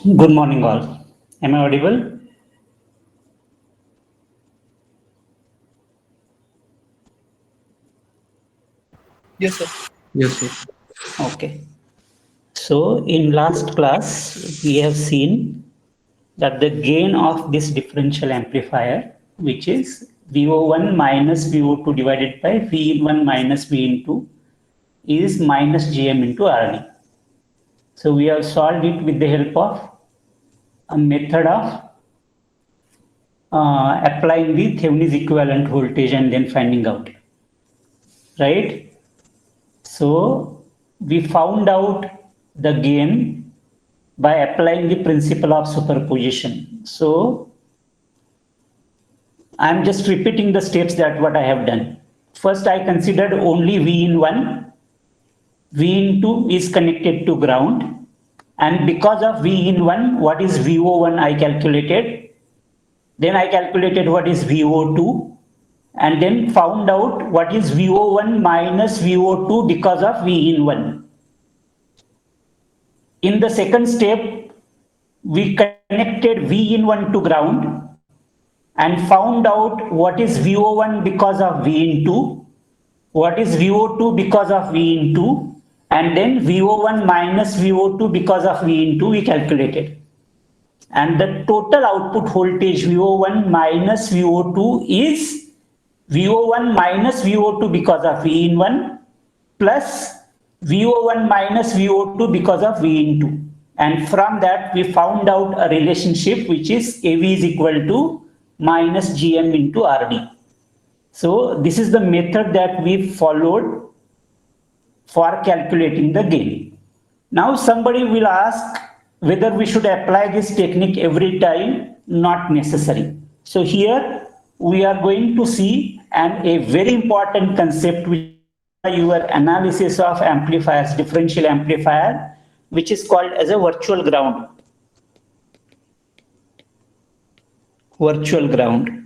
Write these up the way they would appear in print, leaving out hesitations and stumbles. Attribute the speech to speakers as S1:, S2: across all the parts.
S1: Good morning, all. Am I audible?
S2: Yes, sir.
S3: Yes, sir.
S1: Okay. So, in last class, we have seen that the gain of this differential amplifier, which is VO1 minus VO2 divided by V in 1 minus V in 2, is minus GM into RD. So, we have solved it with the help of a method of applying the Thevenin's equivalent voltage and then finding out, right? So we found out the gain by applying the principle of superposition. So I'm just repeating the steps that what I have done. First, I considered only V in 1, V in 2 is connected to ground. And because of V in 1, what is VO1 I calculated. Then I calculated what is VO2 and then found out what is VO1 minus VO2 because of V in 1. In the second step, we connected V in 1 to ground and found out what is VO1 because of V in 2, what is VO2 because of V in 2, and then VO1 minus VO2 because of V in 2 we calculated. And the total output voltage VO1 minus VO2 is VO1 minus VO2 because of V in 1 plus VO1 minus VO2 because of V in 2. And from that, we found out a relationship which is AV is equal to minus GM into RD. So this is the method that we followed for calculating the gain. Now somebody will ask whether we should apply this technique every time. Not necessary. So here we are going to see a very important concept which your analysis of amplifiers, differential amplifier, which is called as a virtual ground. Virtual ground.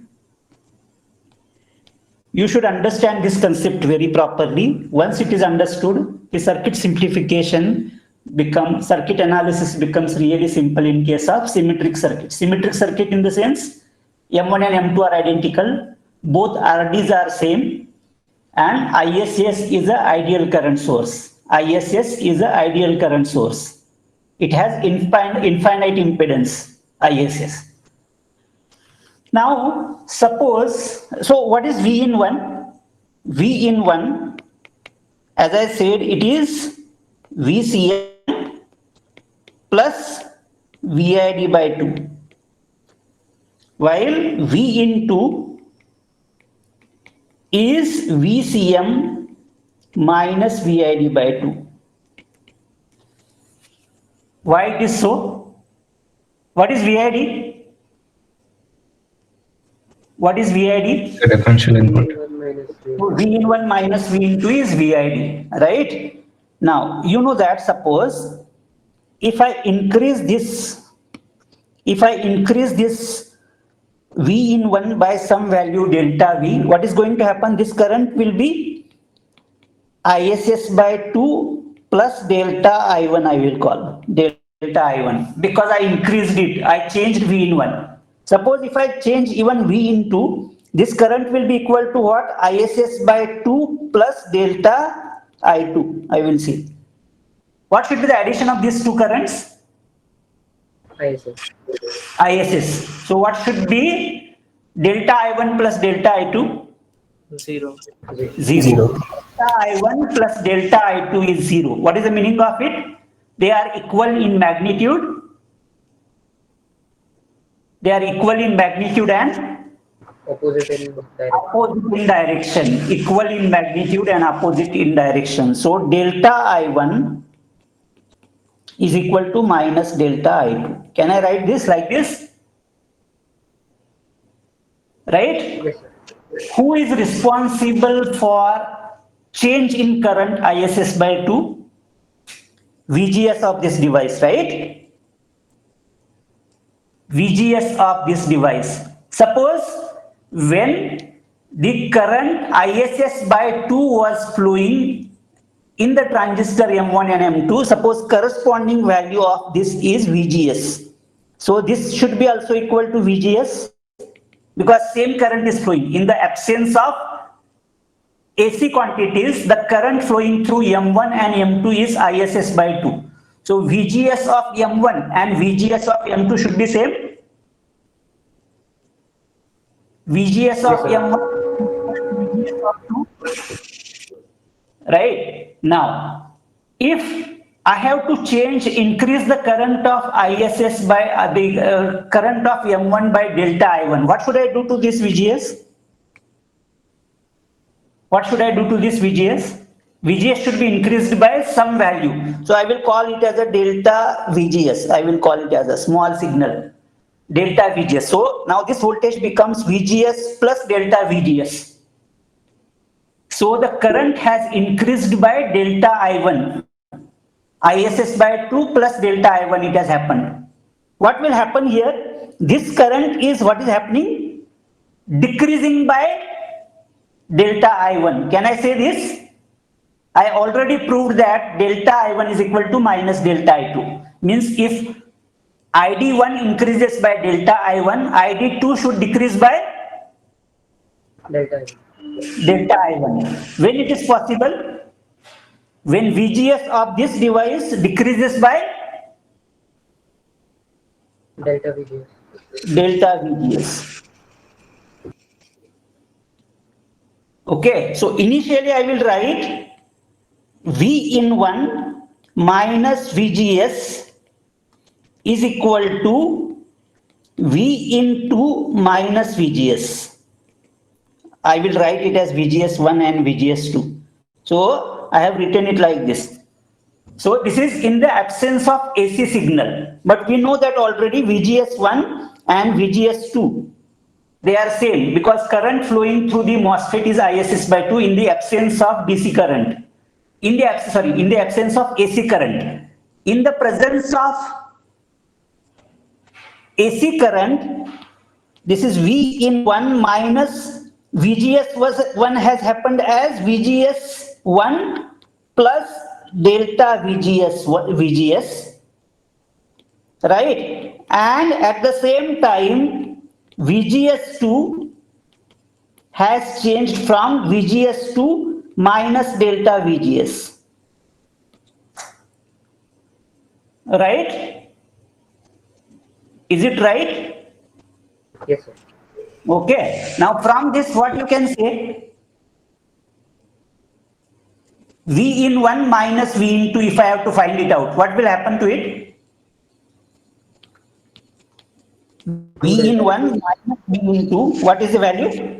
S1: You should understand this concept very properly. Once it is understood, the circuit simplification circuit analysis becomes really simple in case of symmetric circuit. Symmetric circuit in the sense M1 and M2 are identical, both RDs are same, and ISS is the ideal current source. ISS is the ideal current source. It has infinite impedance, ISS. Now, suppose, so what is V in 1? V in 1, as I said, it is VCM plus VID by 2. While V in 2 is VCM minus VID by 2. Why it is so? What is VID? What is VID?
S3: The differential input.
S1: V in 1 minus V in 2 is VID, right? Now, you know that suppose if I increase this V in 1 by some value delta V, what is going to happen? This current will be ISS by 2 plus delta I1 I will call, delta I1, because I increased it, I changed V in 1. Suppose if I change even V in 2, this current will be equal to what? ISS by 2 plus delta I2, I will see. What should be the addition of these two currents?
S2: ISS.
S1: ISS. So what should be delta I1 plus delta I2?
S2: 0.
S1: 0. Delta I1 plus delta I2 is 0. What is the meaning of it? They are equal in magnitude. They are equal in magnitude and
S2: Opposite in direction.
S1: opposite in direction. Equal in magnitude and opposite in direction. So delta I1 is equal to minus delta I2. Can I write this like this? Right?
S2: Yes, sir.
S1: Who is responsible for change in current ISS by 2? VGS of this device, right? VGS of this device. Suppose when the current ISS by 2 was flowing in the transistor M1 and M2, suppose corresponding value of this is VGS. So this should be also equal to VGS because same current is flowing. In the absence of AC quantities, the current flowing through M1 and M2 is ISS by 2. So VGS of M1 and VGS of M2 should be same. VGS of M1, VGS of 2. Right? Now, if I have to increase the current of ISS by the current of M1 by delta I1, what should I do to this VGS? What should I do to this VGS? VGS should be increased by some value. So I will call it as a delta VGS. I will call it as a small signal. Delta VGS. So now this voltage becomes VGS plus delta VGS. So the current has increased by delta I1. ISS by 2 plus delta I1 it has happened. What will happen here? This current is what is happening? Decreasing by delta I1. Can I say this? I already proved that delta I1 is equal to minus delta I2. Means if ID1 increases by delta I1, ID2 should decrease by
S2: delta
S1: I1. When it is possible? When VGS of this device decreases by
S2: delta VGS.
S1: Delta VGS. Okay, so initially I will write V in 1 minus VGS is equal to V in 2 minus VGS. I will write it as VGS1 and VGS2. So I have written it like this. So this is in the absence of AC signal. But we know that already VGS1 and VGS2, they are same because current flowing through the MOSFET is ISS by 2 in the absence of DC current. In the absence of AC current. In the presence of AC current, this is V in 1 minus VGS1 has happened as VGS1 plus delta VGS, right? And at the same time, VGS2 has changed from VGS2 minus delta VGS, right? Is it right?
S2: Yes, sir.
S1: Okay. Now from this, what you can say? V in 1 minus V in 2, if I have to find it out, what will happen to it? V in 1 minus V in 2, what is the value?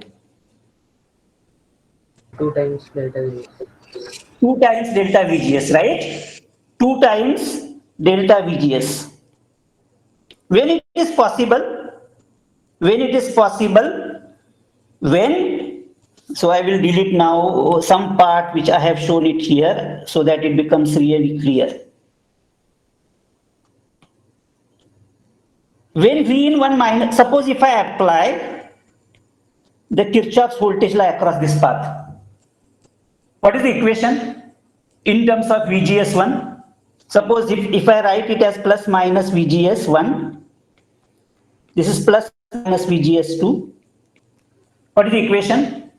S2: 2 times delta VGS.
S1: 2 times delta VGS, right? 2 times delta VGS. When it is possible, so I will delete now some part which I have shown it here so that it becomes really clear. When V in 1 minus, suppose if I apply the Kirchhoff's voltage law across this path, what is the equation in terms of VGS1? Suppose if I write it as plus minus VGS1, this is plus minus VGS2. What is the equation?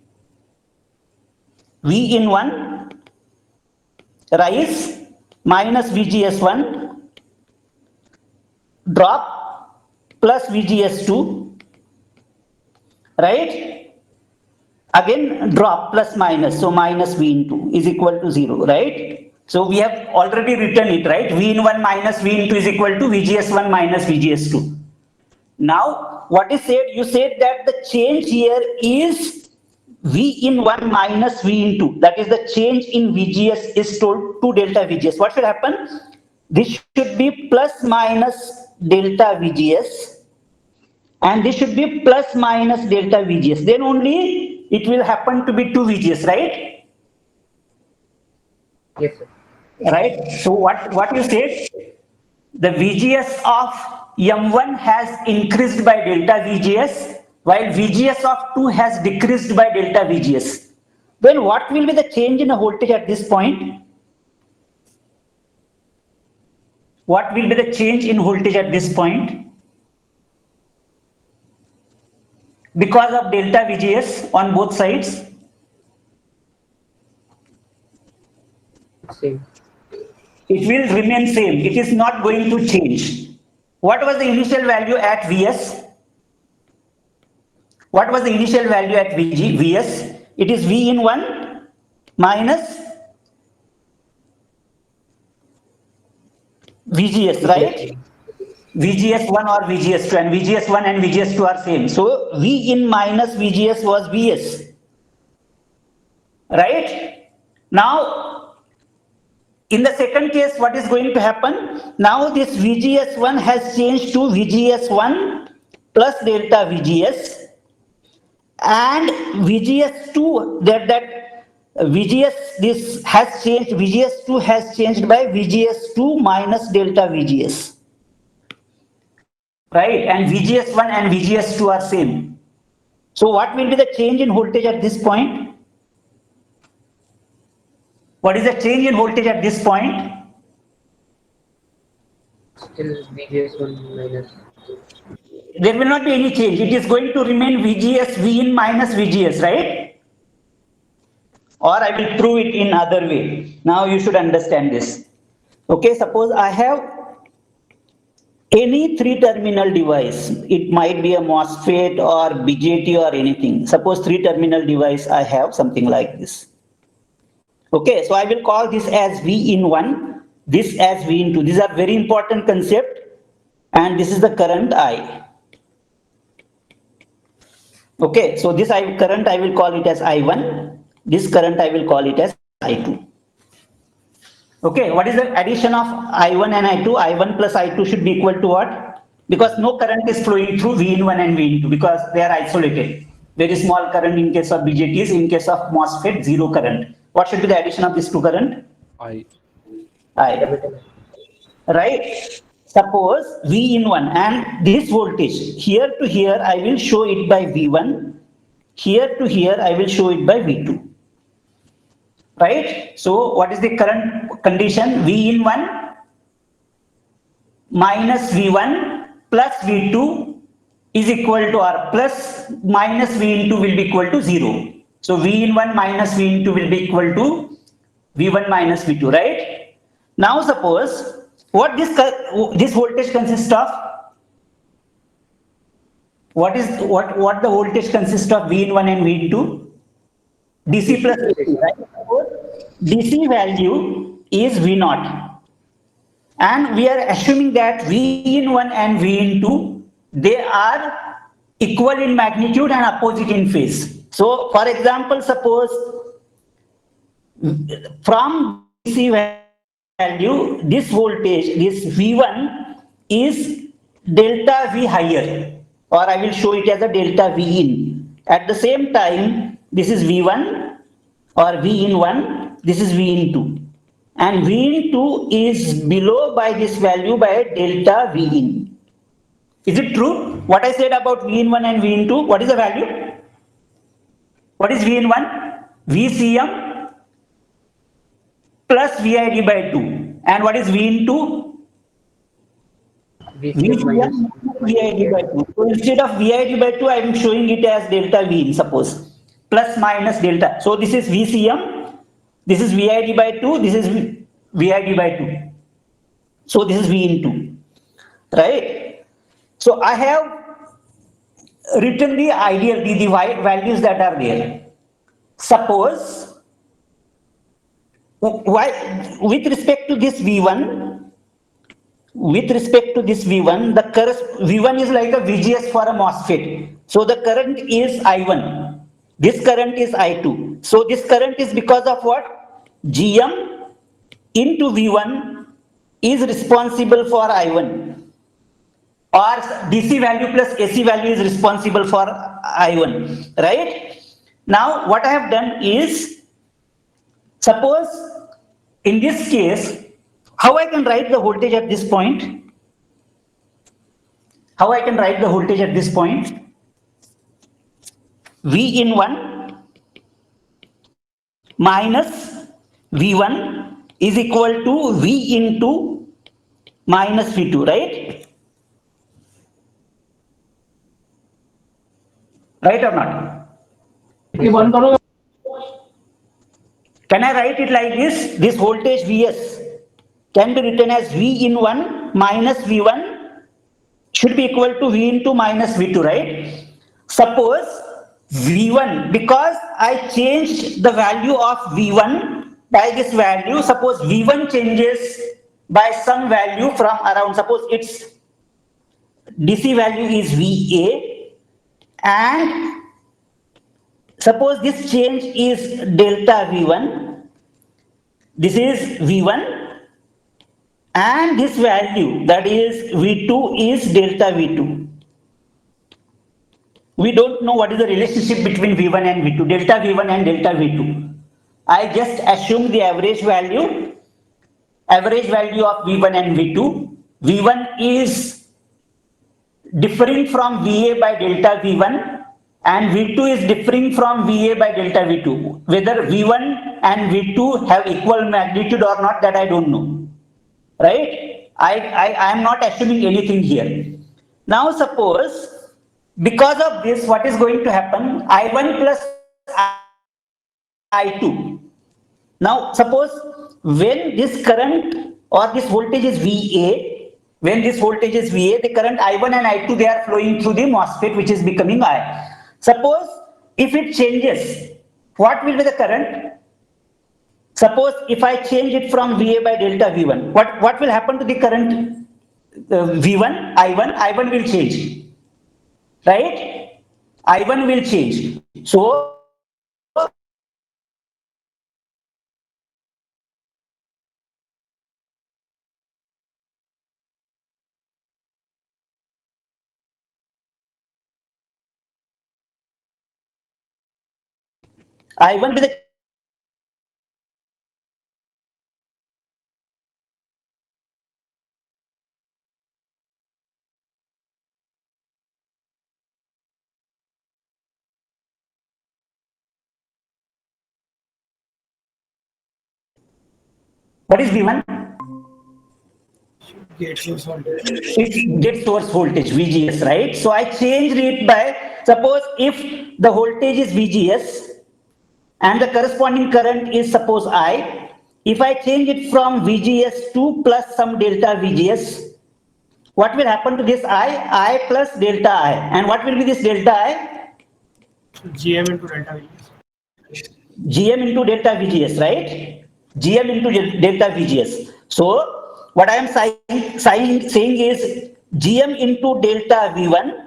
S1: V in 1 rise minus VGS1 drop plus VGS2, right? Again drop plus minus, so minus V in 2 is equal to 0, right? So we have already written it, right? V in 1 minus V in 2 is equal to VGS1 minus VGS2. Now what is said? You said that the change here is V in 1 minus V in 2. That is the change in VGS is told to delta VGS. What should happen? This should be plus minus delta VGS and this should be plus minus delta VGS. Then only it will happen to be 2 VGS, right?
S2: Yes, sir.
S1: Right. So what you said? The VGS of M1 has increased by delta VGS while VGS of 2 has decreased by delta VGS. Then what will be the change in the voltage at this point? What will be the change in voltage at this point? Because of delta VGS on both sides,
S2: Same.
S1: it will remain same. It is not going to change. What was the initial value at Vs? What was the initial value at Vs? It is V in 1 minus VGS, right? VGS1 or VGS2, and VGS1 and VGS2 are same. So V in minus VGS was Vs, right? Now, in the second case, what is going to happen? Now this VGS1 has changed to VGS1 plus delta VGS, and VGS2, that VGS, this has changed, VGS2 has changed by VGS2 minus delta VGS. Right, and VGS1 and VGS2 are same. So what will be the change in voltage at this point? What is the change in voltage at this point?
S2: Still VGS1 minus.
S1: There will not be any change. It is going to remain VGS, V in minus VGS, right? Or I will prove it in other way. Now you should understand this. Okay, suppose I have any three-terminal device. It might be a MOSFET or BJT or anything. Suppose three-terminal device I have something like this. Okay, so I will call this as V in 1, this as V in 2. These are very important concept, and this is the current I. Okay, so this current I will call it as I1. This current I will call it as I2. Okay, what is the addition of I1 and I2? I1 plus I2 should be equal to what? Because no current is flowing through V in 1 and V in 2 because they are isolated. Very small current in case of BJTs, in case of MOSFET, zero current. What should be the addition of these two current?
S3: I.
S1: Right? Suppose V in 1 and this voltage, here to here I will show it by V1, here to here I will show it by V2. Right? So what is the current condition? V in 1 minus V1 plus V2 is equal to, or plus minus V into will be equal to 0. So V in 1 minus V into will be equal to V1 minus V2, right? Now suppose what this voltage consists of? What the voltage consists of V in 1 and V in 2? DC plus AC, right? DC value is V0, and we are assuming that V in 1 and V in 2, they are equal in magnitude and opposite in phase. So for example, suppose from DC value, this voltage, this V1 is delta V higher, or I will show it as a delta V in. At the same time, this is V1 or V in 1, this is V in 2. And V in 2 is below by this value by delta V in. Is it true? What I said about V in 1 and V in 2, what is the value? What is V in 1? VCM plus VID by 2. And what is V in 2?
S2: VCM minus
S1: VID by 2. So instead of VID by 2, I am showing it as delta V in, suppose. Plus minus delta. So this is VCM, this is VID by 2, this is VID by 2. So this is V in 2. Right? So I have written the ideal, the values that are there. Suppose, with respect to this V1, the V1 is like a VGS for a MOSFET. So the current is I1. This current is I2. So this current is because of what? GM into V1 is responsible for I1. Or DC value plus AC value is responsible for I1, right? Now what I have done is, suppose in this case, how I can write the voltage at this point? How I can write the voltage at this point? V in 1 minus V1 is equal to V into minus V2, right? Right or not? Can I write it like this? This voltage Vs can be written as V in 1 minus V1 should be equal to V into minus V2, right? Suppose V1, because I changed the value of V1 by this value, suppose V1 changes by some value from around, suppose its DC value is VA, and suppose this change is delta V1, this is V1, and this value, that is V2, is delta V2. We don't know what is the relationship between V1 and V2, delta V1 and delta V2. I just assume the average value of V1 and V2. V1 is differing from VA by delta V1 and V2 is differing from VA by delta V2. Whether V1 and V2 have equal magnitude or not, that I don't know, right? I am not assuming anything here. Now suppose, because of this, what is going to happen? I1 plus I2. Now suppose when this current or this voltage is VA, the current I1 and I2, they are flowing through the MOSFET, which is becoming I. Suppose if it changes, what will be the current? Suppose if I change it from VA by delta V1, what will happen to the current V1, I1 will change, right? I1 will change. So I1 with the what is V1?
S3: Gate source voltage.
S1: It's gate source voltage, VGS, right? So I changed it by, suppose if the voltage is VGS and the corresponding current is suppose I, if I change it from VGS to plus some delta VGS, what will happen to this I plus delta I, and what will be this delta I?
S3: GM into delta VGS.
S1: GM into delta VGS, right? GM into delta VGS. So what I am saying is GM into delta V1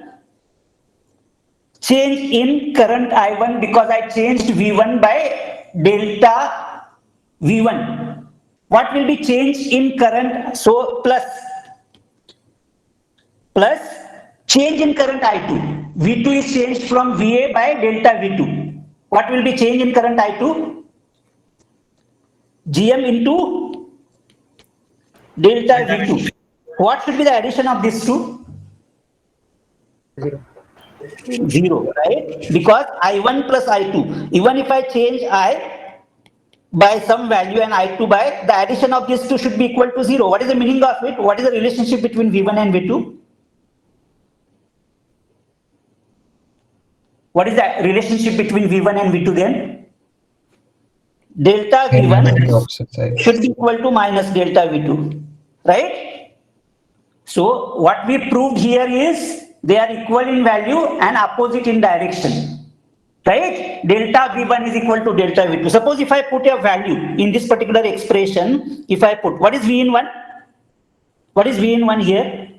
S1: change in current I1 because I changed V1 by delta V1. What will be changed in current? So plus change in current I2. V2 is changed from VA by delta V2. What will be change in current I2? GM into delta V2. What should be the addition of these two?
S2: 0.
S1: 0, right? Because I1 plus I2. Even if I change I by some value and I2 by, the addition of these two should be equal to 0. What is the meaning of it? What is the relationship between V1 and V2? What is the relationship between V1 and V2 then? Delta V1 should be equal to minus delta V2, right? So what we proved here is they are equal in value and opposite in direction, right? Delta V1 is equal to delta V2. Suppose if I put a value in this particular expression, if I put, what is V in 1? What is V in 1 here?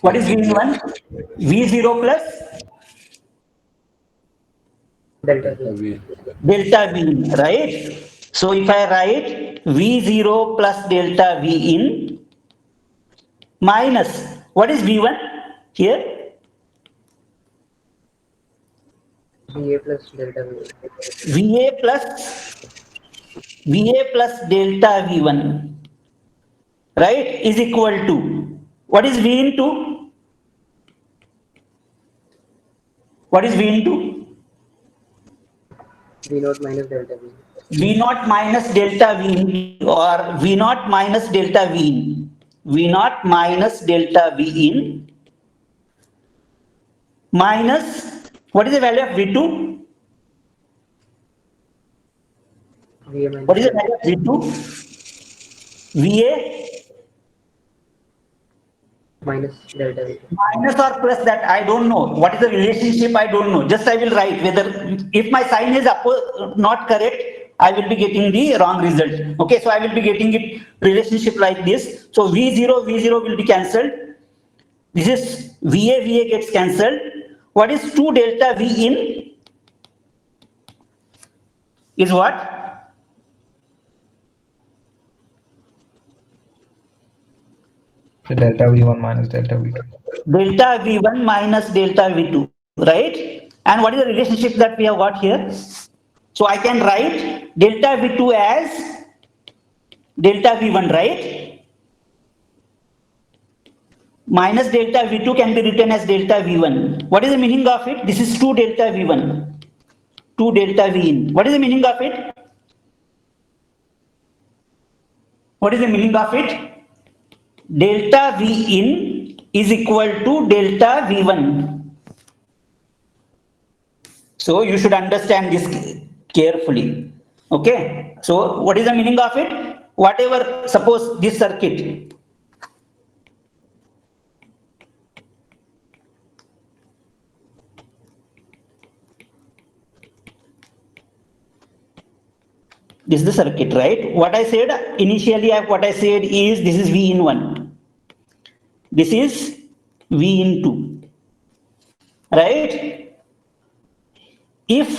S1: What is V in 1? V0 plus
S2: Delta V.
S1: delta V in, right? So if I write V0 plus delta V in minus, what is V1 here?
S2: VA plus delta V.
S1: VA plus delta V1, right, is equal to, what is V into? What is V into?
S2: V0 minus delta V.
S1: V naught minus delta V in or V naught minus delta V in. V naught minus delta V in minus, what is the value of V2?
S2: VA minus
S1: What is the
S2: delta.
S1: value of V2? VA
S2: Minus delta V2.
S1: minus or plus that, I don't know. What is the relationship? I don't know. Just I will write whether, if my sign is not correct, I will be getting the wrong result. Okay, so I will be getting it relationship like this. So V0 will be cancelled. This is VA gets cancelled. What is 2 delta V in? Is what?
S4: So delta V1 minus delta V2.
S1: Delta V1 minus delta V2, right? And what is the relationship that we have got here? So I can write delta V2 as delta V1, right? Minus delta V2 can be written as delta V1. What is the meaning of it? This is 2 delta V1, 2 delta V in. What is the meaning of it? What is the meaning of it? Delta V in is equal to delta V1. So you should understand this carefully. Okay. So what is the meaning of it? Whatever, suppose this circuit. This is the circuit, right? What I said initially, what I said is this is V in 1. This is V in 2. Right? If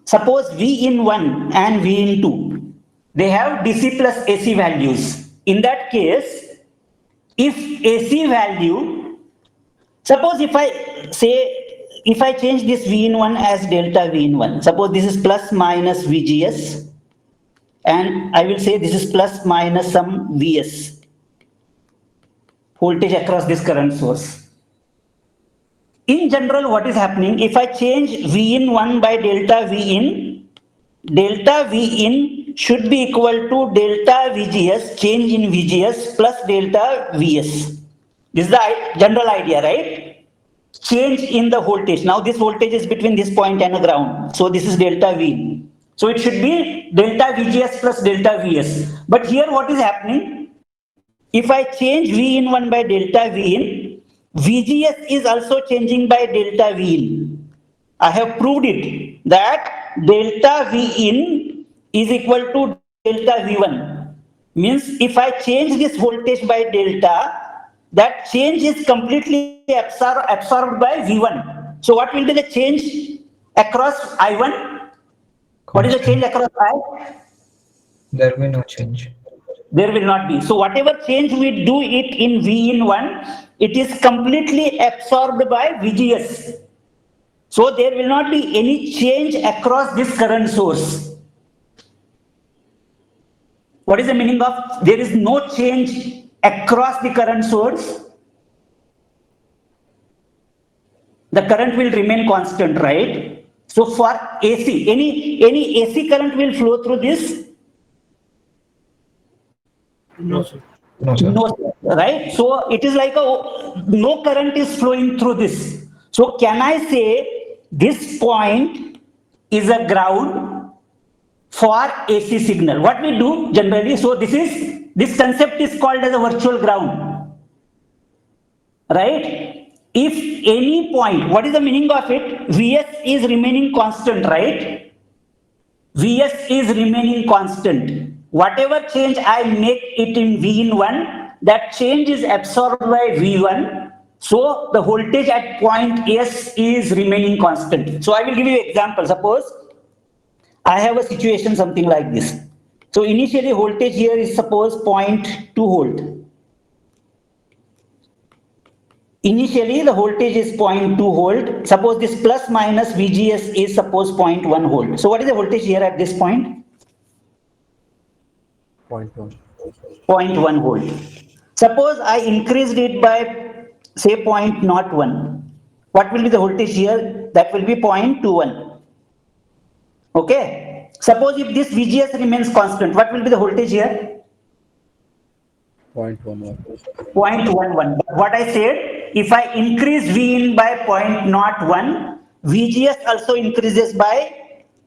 S1: suppose V in 1 and V in 2, they have DC plus AC values. In that case, if AC value, suppose if I change this V in 1 as delta V in 1, suppose this is plus minus VGS, and I will say this is plus minus some Vs, voltage across this current source. In general, what is happening, if I change V in 1 by delta V in should be equal to delta VGS, change in VGS plus delta Vs. This is the general idea, right? Change in the voltage. Now this voltage is between this point and the ground. So this is delta V in. So it should be delta VGS plus delta Vs. But here what is happening? If I change V in 1 by delta V in, VGS is also changing by delta V in. I have proved it that delta V in is equal to delta V1. Means if I change this voltage by delta, that change is completely absorbed by V1. So what will be the change across I1? What is the change across I?
S4: There will be no change.
S1: There will not be. So whatever change we do it in V in 1, it is completely absorbed by VGS. So there will not be any change across this current source. What is the meaning of there is no change across the current source? The current will remain constant, right? So for AC, any AC current will flow through this?
S3: No, sir.
S4: No, sir.
S1: No, right? So it is like no current is flowing through this. So can I say this point is a ground for AC signal? What we do generally, so this concept is called as a virtual ground, right? If any point, what is the meaning of it? Vs is remaining constant, right? Vs is remaining constant. Whatever change I make it in V in 1, that change is absorbed by V1. So the voltage at point S is remaining constant. So I will give you an example. Suppose I have a situation something like this. So initially voltage here is suppose 0.2 volt. Initially the voltage is 0.2 volt. Suppose this plus minus VGS is suppose 0.1 volt. So what is the voltage here at this point?
S5: 0.1.
S1: 0.1 volt. Suppose I increased it by say 0.01. What will be the voltage here? That will be 0.21. Okay. Suppose if this VGS remains constant, what will be the voltage here?
S5: 0.11.
S1: 0.11. But what I said, if I increase V in by 0.01, VGS also increases by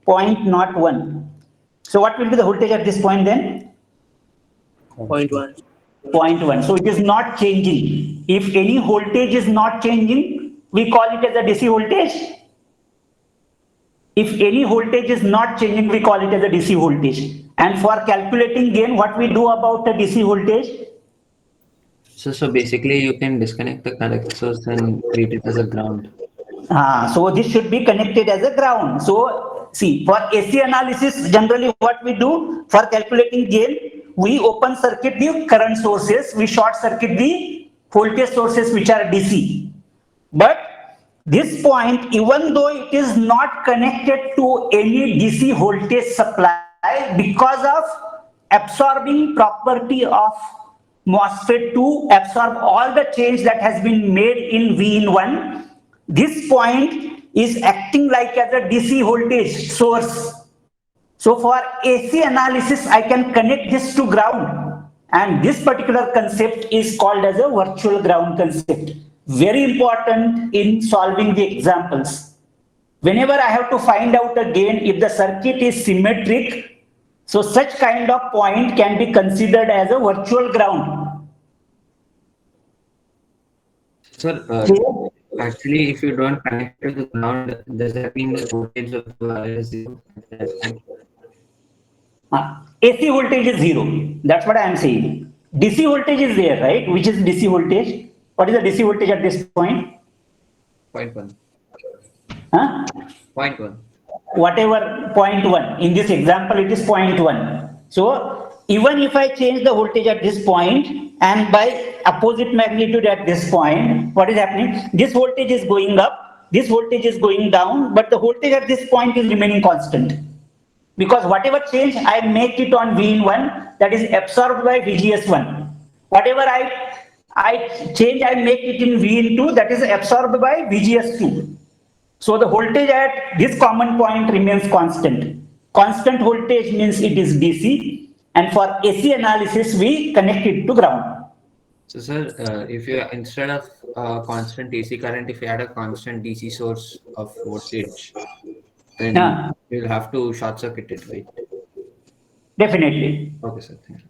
S1: 0.01. So what will be the voltage at this point then?
S2: 0.1.
S1: 0.1. So it is not changing. If any voltage is not changing, we call it as a DC voltage. If any voltage is not changing, we call it as a DC voltage. And for calculating gain, what we do about the DC voltage?
S6: So basically you can disconnect the connector source and treat it as a ground.
S1: So this should be connected as a ground. So see, for AC analysis, generally what we do for calculating gain, we open circuit the current sources, we short circuit the voltage sources which are DC. But this point, even though it is not connected to any DC voltage supply, because of absorbing property of MOSFET to absorb all the change that has been made in V in 1, this point is acting like as a DC voltage source. So for AC analysis, I can connect this to ground, and this particular concept is called as a virtual ground concept. Very important in solving the examples. Whenever I have to find out a gain, if the circuit is symmetric, so such kind of point can be considered as a virtual ground.
S6: Sir, actually, if you don't connect to the ground, does that mean the voltage of the wire is zero?
S1: AC voltage is zero. That's what I am saying. DC voltage is there, right? Which is DC voltage? What is the DC voltage at this point?
S6: 0.1.
S1: Huh?
S6: 0.1.
S1: Whatever 0.1. In this example, it is 0.1. So even if I change the voltage at this point and by opposite magnitude at this point, what is happening? This voltage is going up, this voltage is going down, but the voltage at this point is remaining constant. Because whatever change I make it on V in 1, that is absorbed by VGS1. Whatever I change, I make it in V in 2, that is absorbed by VGS2. So the voltage at this common point remains constant. Constant voltage means it is DC, and for AC analysis, we connect it to ground.
S6: So sir, if you instead of constant AC current, if you add a constant DC source of voltage, then
S1: Yeah.
S6: you'll have to short circuit it, right?
S1: Definitely.
S6: Okay, sir. Thank you.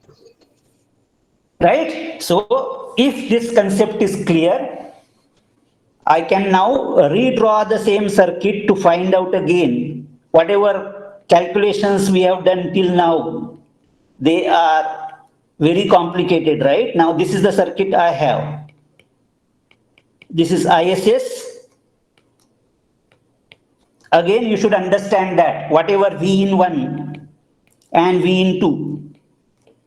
S1: Right? So if this concept is clear, I can now redraw the same circuit to find out again whatever calculations we have done till now. They are very complicated, right? Now this is the circuit I have. This is ISS. Again, you should understand that whatever V in 1 and V in 2,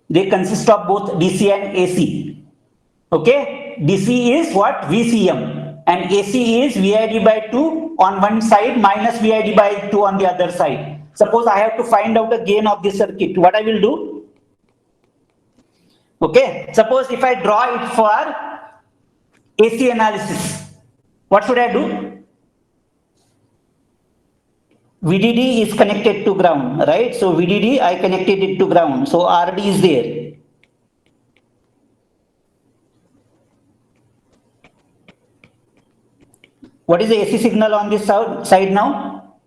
S1: they consist of both DC and AC. Okay? DC is what? VCM. And AC is VID by 2 on one side minus VID by 2 on the other side. Suppose I have to find out the gain of this circuit. What I will do? Okay? Suppose if I draw it for AC analysis, what should I do? VDD is connected to ground, right? So VDD, I connected it to ground. So RD is there. What is the AC signal on this side now?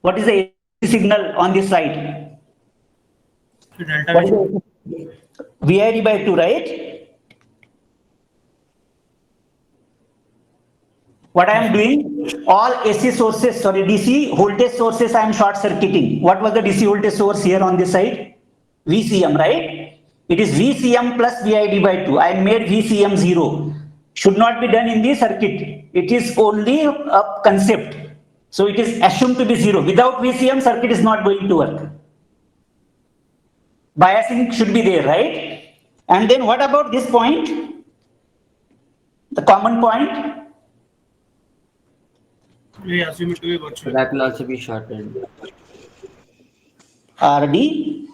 S1: What is the AC signal on this side?
S3: So delta
S1: What is
S3: V.
S1: the VID by 2, right? What I am doing, all AC sources, sorry, DC voltage sources I am short circuiting. What was the DC voltage source here on this side? VCM, right? It is VCM plus VID by 2. I made VCM 0. Should not be done in the circuit. It is only a concept. So it is assumed to be 0. Without VCM, circuit is not going to work. Biasing should be there, right? And then what about this point? The common point?
S3: We assume it to be
S6: So
S3: virtual.
S6: that will also be shorted.
S1: RD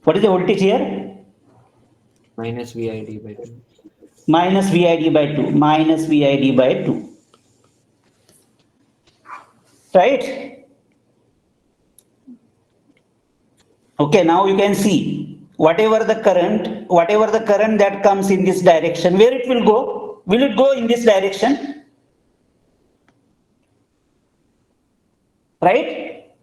S1: what is the voltage here?
S6: Minus VID by 2.
S1: minus VID by 2, minus VID by 2. Right? Okay, now you can see whatever the current that comes in this direction, where it will go? Will it go in this direction? Right?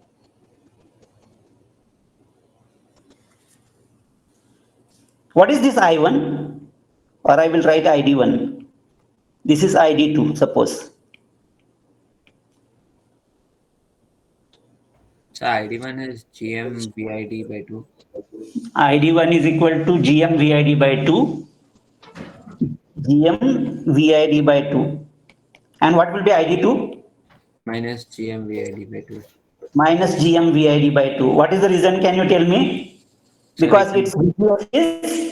S1: What is this I1? Or I will write ID1. This is ID2, suppose.
S6: So ID1 is GM VID by 2.
S1: ID1 is equal to GM VID by 2. GM VID by 2. And what will be ID2?
S6: Minus GM VID by 2.
S1: Minus GM VID by 2. What is the reason? Can you tell me?
S6: So
S1: Because
S6: we
S1: its
S6: can-
S1: VGS is,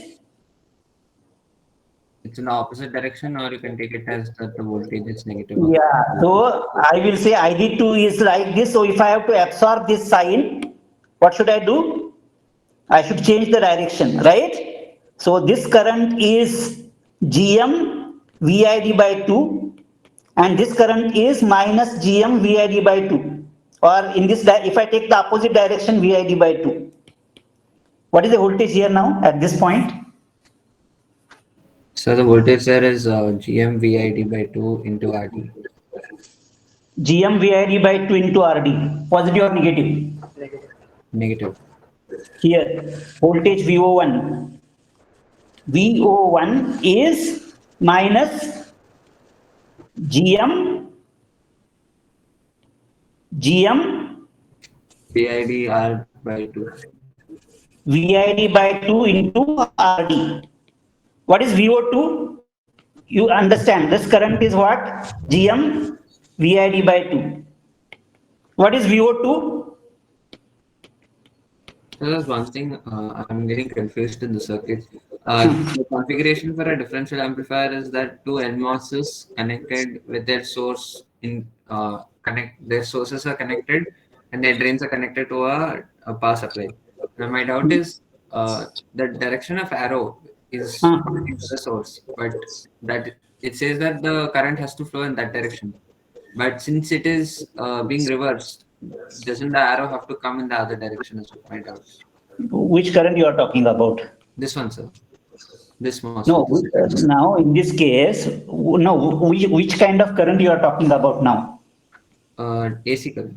S6: it's in the opposite direction, or you can take it as that the voltage is negative.
S1: yeah. So I will say ID2 is like this. So if I have to absorb this sign, what should I do? I should change the direction, right? So this current is GM VID by 2, and this current is minus GM VID by 2. Or in this, if I take the opposite direction, VID by 2. What is the voltage here now at this point?
S6: So the voltage there is GM VID by 2 into RD.
S1: GM VID by 2 into RD, positive or negative?
S6: Negative.
S1: Here, voltage VO1. VO1 is minus GM
S6: VID R by 2.
S1: VID by 2 into RD. What is VO2? You understand, this current is what? GM VID by 2. What is VO2?
S6: So there's one thing I'm getting confused in the circuit. The configuration for a differential amplifier is that two NMOSs connected with their source their sources are connected and their drains are connected to a power supply. Now my doubt is the direction of arrow is pointing to the source, but that it says that the current has to flow in that direction. But since it is being reversed, doesn't the arrow have to come in the other direction as my doubt?
S1: Which current you are talking about?
S6: This one, sir. This MOSFET.
S1: No, now in this case, no, which kind of current you are talking about now?
S6: AC current.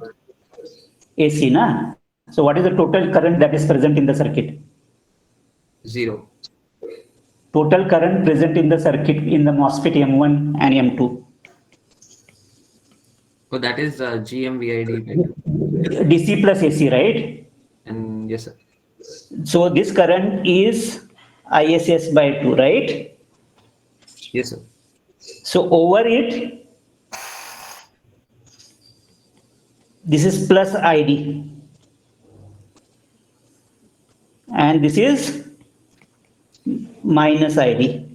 S1: AC, na? So what is the total current that is present in the circuit?
S6: 0.
S1: Total current present in the circuit in the MOSFET M1 and M2.
S6: Oh, that is GMVID by 2.
S1: DC plus AC, right?
S6: And yes, sir.
S1: So this current is ISS by 2, right?
S6: Yes, sir.
S1: So over it, this is plus ID. And this is minus ID.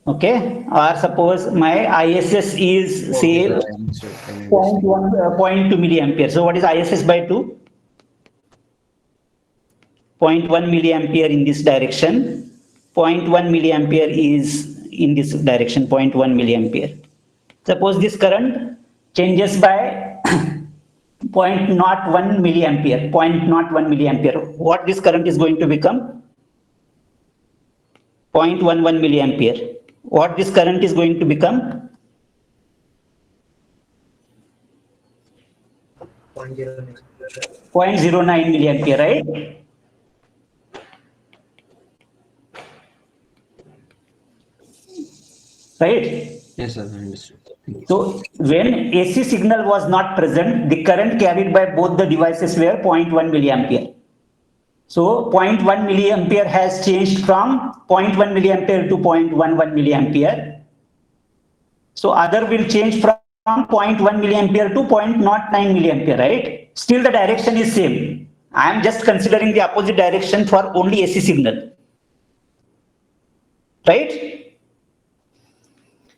S1: Okay, or suppose my ISS is say
S6: Okay, sir, I understood. I understood.
S1: 0.2 milliampere. So what is ISS by 2? 0.1 milliampere in this direction. 0.1 milliampere is in this direction, 0.1 milliampere. Suppose this current changes by 0.01 milliampere, 0.01 milliampere. What this current is going to become? 0.11 milliampere. What this current is going to become? 0.09 milliampere, right? Right?
S6: Yes, sir, I understood. Thank you.
S1: So when AC signal was not present, the current carried by both the devices were 0.1 milliampere. So 0.1 milliampere has changed from 0.1 milliampere to 0.11 milliampere. So other will change from 0.1 milliampere to 0.09 milliampere, right? Still the direction is same. I am just considering the opposite direction for only AC signal. Right?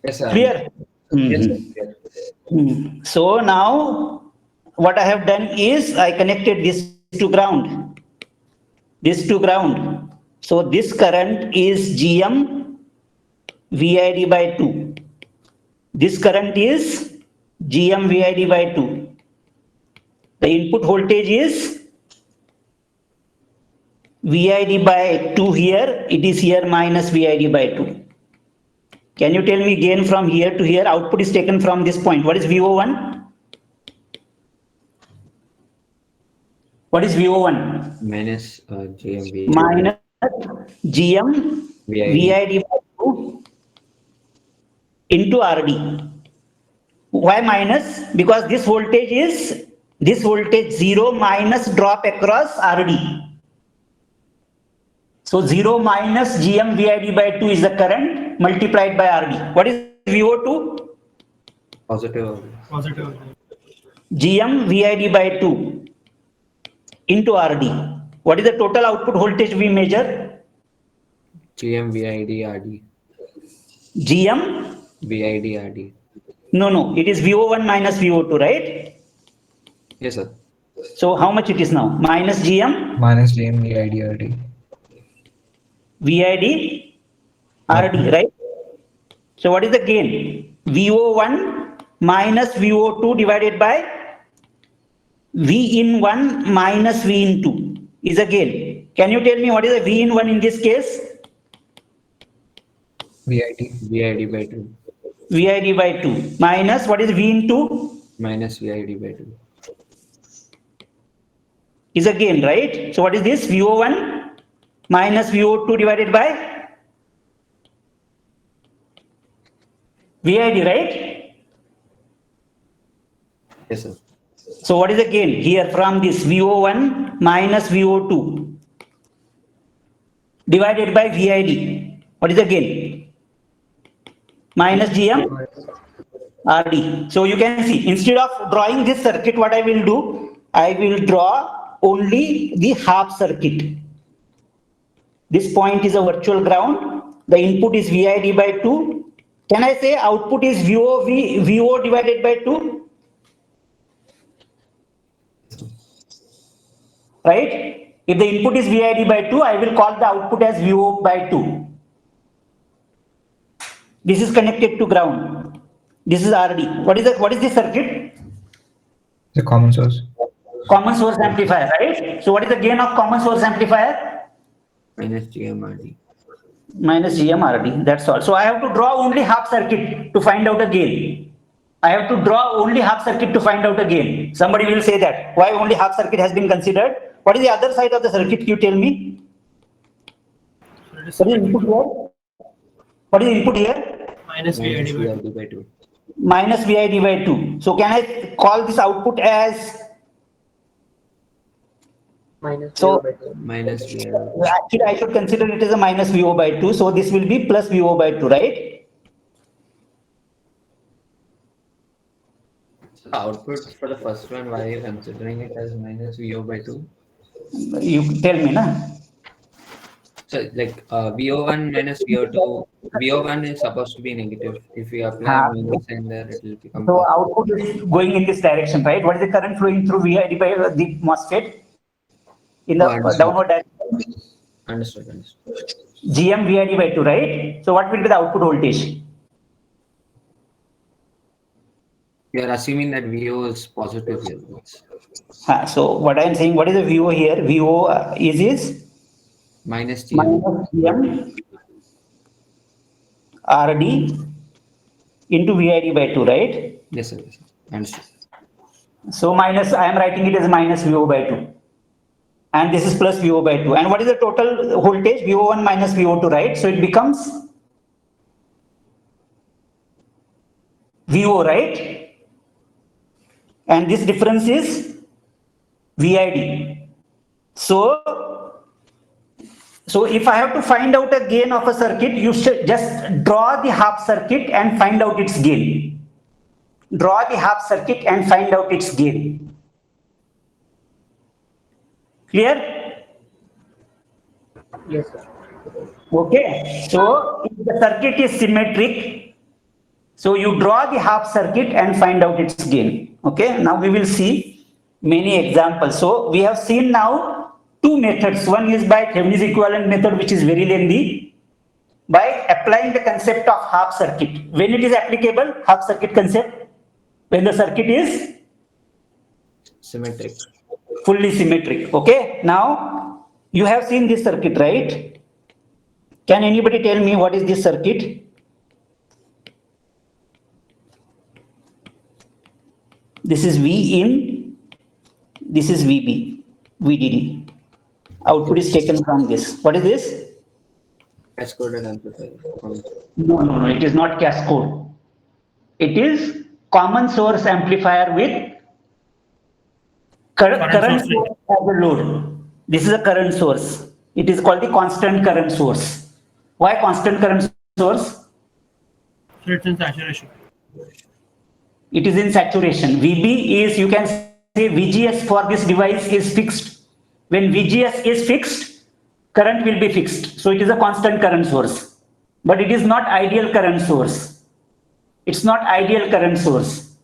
S6: Yes, sir.
S1: Clear?
S6: Yes, sir.
S1: Mhm.
S6: Clear.
S1: So now what I have done is I connected this to ground. this to ground. So this current is GM VID by 2. This current is GM VID by 2. The input voltage is VID by 2 here. It is here minus VID by 2. Can you tell me gain from here to here? Output is taken from this point. What is VO1? What is VO1?
S6: Minus GM
S1: Minus GM VID by 2 into RD. Why minus? Because this voltage is 0 minus drop across RD. So 0 minus GM VID by 2 is the current multiplied by RD. What is VO2?
S6: Positive.
S3: Positive.
S1: GM VID by 2 into RD. What is the total output voltage we measure?
S6: GM VID RD.
S1: GM?
S6: VID RD.
S1: No, it is VO1 minus VO2, right?
S6: Yes, sir.
S1: So how much it is now? Minus GM
S4: Minus GM VID RD.
S1: VID RD, right? So what is the gain? VO1 minus VO2 divided by V in 1 minus V in 2 is a gain. Can you tell me what is the V in 1 in this case?
S4: VID.
S6: VID by 2.
S1: VID by 2 minus what is V in 2?
S6: Minus VID by 2.
S1: Is a gain, right? So what is this? VO1 minus VO2 divided by VID, right?
S6: Yes, sir.
S1: So what is the gain here from this? VO1 minus VO2 divided by VID. What is the gain? Minus GM RD. So you can see, instead of drawing this circuit, what I will do, I will draw only the half circuit. This point is a virtual ground. The input is VID by 2. Can I say output is VO divided by 2? Right? If the input is VID by 2, I will call the output as VO by 2. This is connected to ground. This is RD. What is this circuit?
S4: The common source.
S1: Common source amplifier, right? So what is the gain of common source amplifier?
S6: Minus GM RD.
S1: Minus GM RD. That's all. So I have to draw only half circuit to find out a gain. I have to draw only half circuit to find out a gain. Somebody will say that. Why only half circuit has been considered? What is the other side of the circuit? You tell me.
S3: So it is
S1: What is input here? What is input here?
S3: minus
S6: Minus
S3: VID by 2.
S6: VID by 2.
S1: Minus VID by 2. So can I call this output as?
S2: Minus
S1: So-
S2: VO by 2.
S6: Minus VID.
S1: Actually, I should consider it as a minus VO by 2. So this will be plus VO by 2, right?
S6: So output for the first one, why are you considering it as minus VO by 2?
S1: You tell me, na?
S6: So like VO1 minus VO2, VO1 is supposed to be negative. If we apply
S1: Ah.
S6: minus sign there, it will become
S1: So
S6: positive.
S1: output is going in this direction, right? What is the current flowing through VID by the MOSFET? In the
S6: Oh, understood.
S1: downward direction.
S6: Understood.
S1: GM VID by 2, right? So what will be the output voltage?
S6: We are assuming that VO is positive here.
S1: So what I am saying, what is the VO here? VO is
S6: Minus GM.
S1: minus GM RD into VID by 2, right?
S6: Yes, sir. Understood.
S1: So minus, I am writing it as minus VO by 2. And this is plus VO by 2. And what is the total voltage? VO1 minus VO2, right? So it becomes VO, right? And this difference is VID. So if I have to find out a gain of a circuit, you should just draw the half circuit and find out its gain. Draw the half circuit and find out its gain. Clear?
S2: Yes, sir.
S1: Okay. So if the circuit is symmetric, so you draw the half circuit and find out its gain. Okay. Now we will see many examples. So we have seen now two methods. One is by Thevenin's equivalent method, which is very lengthy, by applying the concept of half circuit. When it is applicable, half circuit concept, when the circuit is
S6: Symmetric.
S1: fully symmetric. Okay, now you have seen this circuit, right? Can anybody tell me what is this circuit? This is V in, this is VB, VDD. Output is taken from this. What is this?
S6: Cascaded amplifier.
S1: No, it is not cascade. It is common source amplifier with current
S3: Current source.
S1: source as a load. This is a current source. It is called the constant current source. Why constant current source?
S3: So it's in saturation.
S1: It is in saturation. VB is, you can say VGS for this device is fixed. When VGS is fixed, current will be fixed. So it is a constant current source. But it is not ideal current source. It's not ideal current source.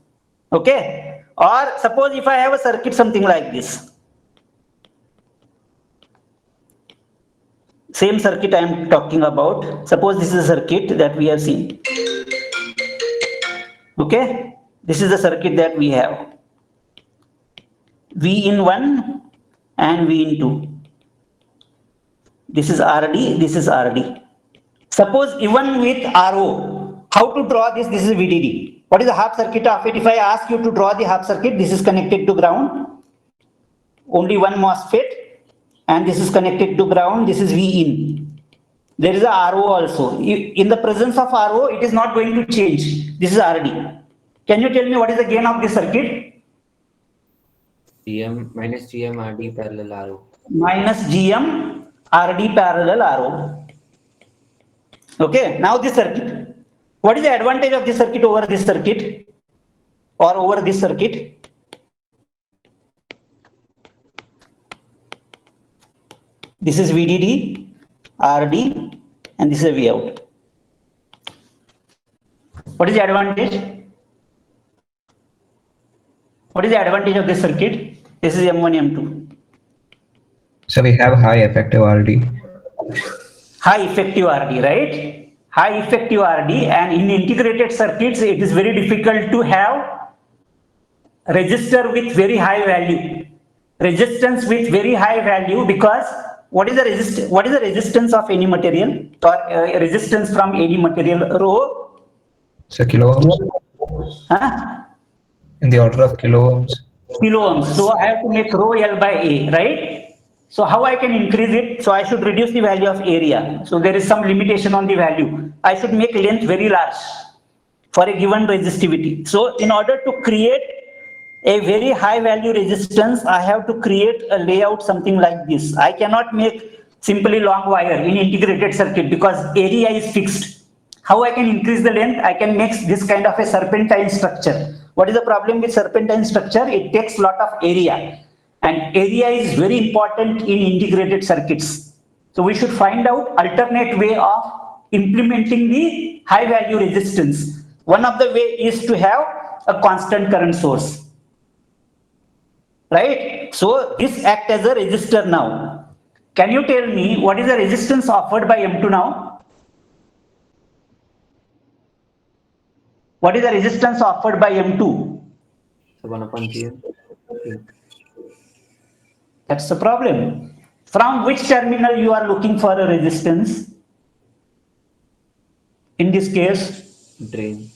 S1: Okay? Or suppose if I have a circuit something like this. Same circuit I am talking about. Suppose this is a circuit that we have seen. Okay? This is the circuit that we have. V in 1 and V in 2. This is RD, this is RD. Suppose even with RO, how to draw this? This is VDD. What is the half circuit of it? If I ask you to draw the half circuit, this is connected to ground. Only one MOSFET. And this is connected to ground. This is V in. There is a RO also. In the presence of RO, it is not going to change. This is RD. Can you tell me what is the gain of this circuit?
S6: GM minus GM RD parallel RO.
S1: Minus GM RD parallel RO. Okay, now this circuit. What is the advantage of this circuit over this circuit? Or over this circuit? This is VDD, RD, and this is a V out. What is the advantage? What is the advantage of this circuit? This is M1, M2.
S4: So we have high effective RD.
S1: High effective RD, right? High effective RD, and in integrated circuits, it is very difficult to have resistor with very high value. Resistance with very high value, because what is the resistance of any material, or resistance from any material? Rho?
S4: So kilo ohms,
S1: Huh?
S4: in the order of kilo ohms.
S1: Kilo ohms. So I have to make rho L by A, right? So how I can increase it? So I should reduce the value of area. So there is some limitation on the value. I should make length very large for a given resistivity. So in order to create a very high value resistance, I have to create a layout something like this. I cannot make simply long wire in integrated circuit because area is fixed. How I can increase the length? I can make this kind of a serpentine structure. What is the problem with serpentine structure? It takes a lot of area, and area is very important in integrated circuits. So we should find out alternate way of implementing the high value resistance. One of the way is to have a constant current source, right? So this acts as a resistor now. Can you tell me what is the resistance offered by M2 now? What is the resistance offered by M2?
S6: So 1 upon GM.
S1: That's the problem. From which terminal you are looking for a resistance? In this case,
S6: Drain.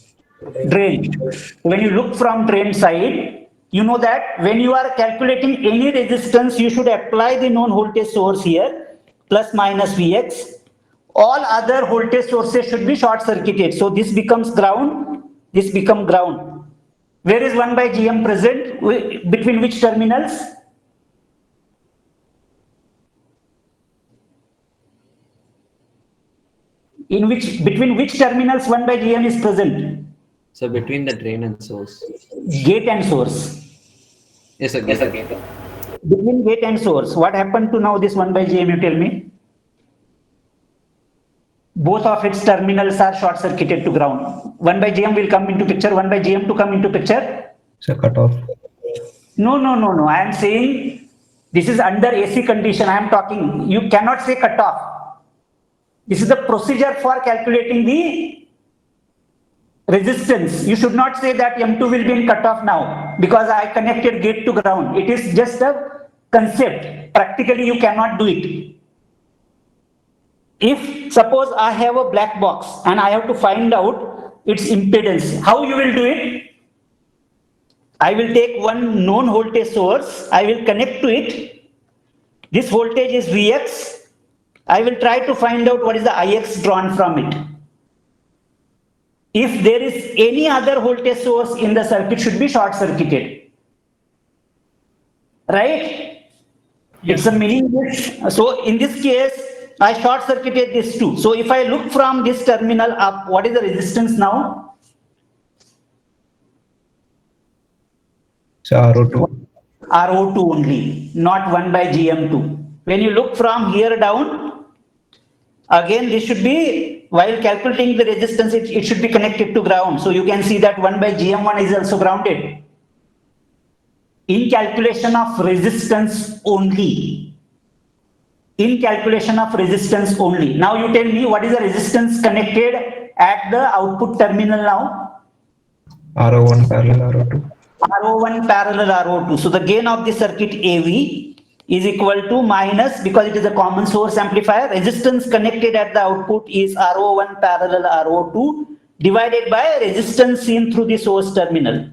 S1: drain. When you look from drain side, you know that when you are calculating any resistance, you should apply the known voltage source here, plus minus Vx. All other voltage sources should be short circuited. So this becomes ground, this becomes ground. Where is 1 by GM present? Between which terminals? Between which terminals 1 by GM is present?
S6: So between the drain and source.
S1: Gate and source.
S6: Yes, sir. Yes, sir.
S1: Between gate and source, what happened to now this 1 by GM, you tell me? Both of its terminals are short circuited to ground. 1 by GM will come into picture, 1 by GM to come into picture.
S4: So cut off.
S1: No. I am saying This is under AC condition I am talking. You cannot say cutoff. This is the procedure for calculating the resistance. You should not say that M2 will be in cutoff now because I connected gate to ground. It is just a concept. Practically, you cannot do it. If suppose I have a black box and I have to find out its impedance, how you will do it? I will take one known voltage source, I will connect to it. This voltage is Vx. I will try to find out what is the Ix drawn from it. If there is any other voltage source in the circuit, should be short circuited. Right? It's a meaningless. So in this case, I short circuited this too. So if I look from this terminal up, what is the resistance now?
S4: So RO2.
S1: RO2 only, not 1 by GM2. When you look from here down, again this should be, while calculating the resistance, it should be connected to ground. So you can see that 1 by GM1 is also grounded. In calculation of resistance only. In calculation of resistance only. Now you tell me what is the resistance connected at the output terminal now?
S4: RO1 parallel RO2.
S1: RO1 parallel RO2. So the gain of the circuit AV is equal to minus, because it is a common source amplifier, resistance connected at the output is RO1 parallel RO2 divided by resistance seen through the source terminal.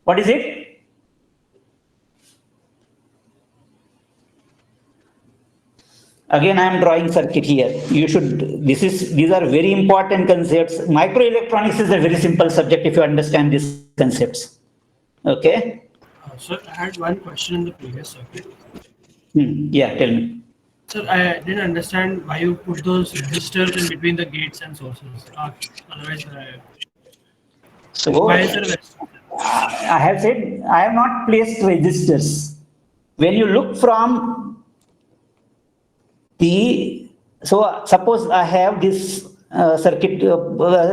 S1: What is it? Again, I am drawing circuit here. You should, these are very important concepts. Microelectronics is a very simple subject if you understand these concepts. Okay.
S3: Sir, I had one question in the previous circuit.
S1: Yeah, tell me.
S3: Sir, I didn't understand why you put those resistors in between the gates and sources. Otherwise,
S1: So
S3: why is there a resistor?
S1: I have said I have not placed resistors. When you look from the, so suppose I have this circuit,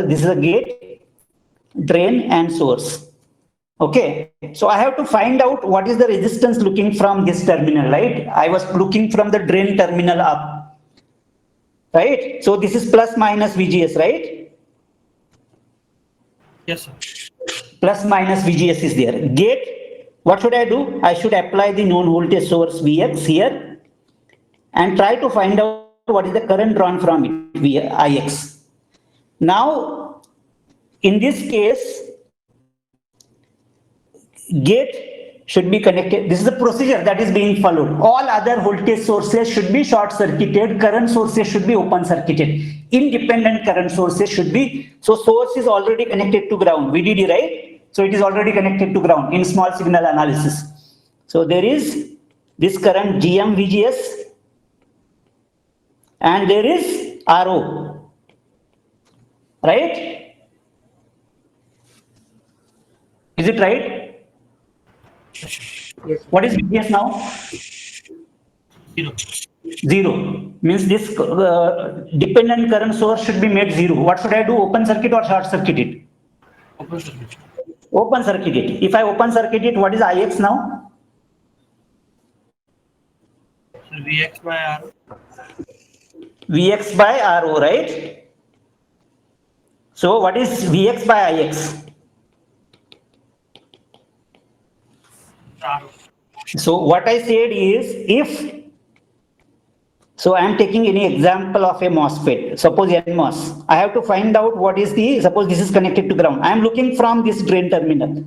S1: this is a gate, drain and source. Okay, so I have to find out what is the resistance looking from this terminal, right? I was looking from the drain terminal up, right? So this is plus minus VGS, right?
S3: Yes, sir.
S1: Plus minus VGS is there. Gate, what should I do? I should apply the known voltage source Vx here and try to find out what is the current drawn from it, Ix. Now, in this case, gate should be connected. This is the procedure that is being followed. All other voltage sources should be short circuited. Current sources should be open circuited. Independent current sources should be. So source is already connected to ground. VDD, right? So it is already connected to ground in small signal analysis. So there is this current GM VGS and there is RO. Right? Is it right?
S2: Yes.
S1: What is VGS now?
S3: 0.
S1: 0. Means this dependent current source should be made 0. What should I do? Open circuit or short circuit it?
S3: Open circuit.
S1: Open circuit it. If I open circuit it, what is Ix now?
S3: So Vx by R.
S1: Vx by RO, right? So what is Vx by Ix?
S3: R.
S1: So what I said is, if, so I am taking any example of a MOSFET, suppose NMOS, I have to find out what is the, suppose this is connected to ground. I am looking from this drain terminal.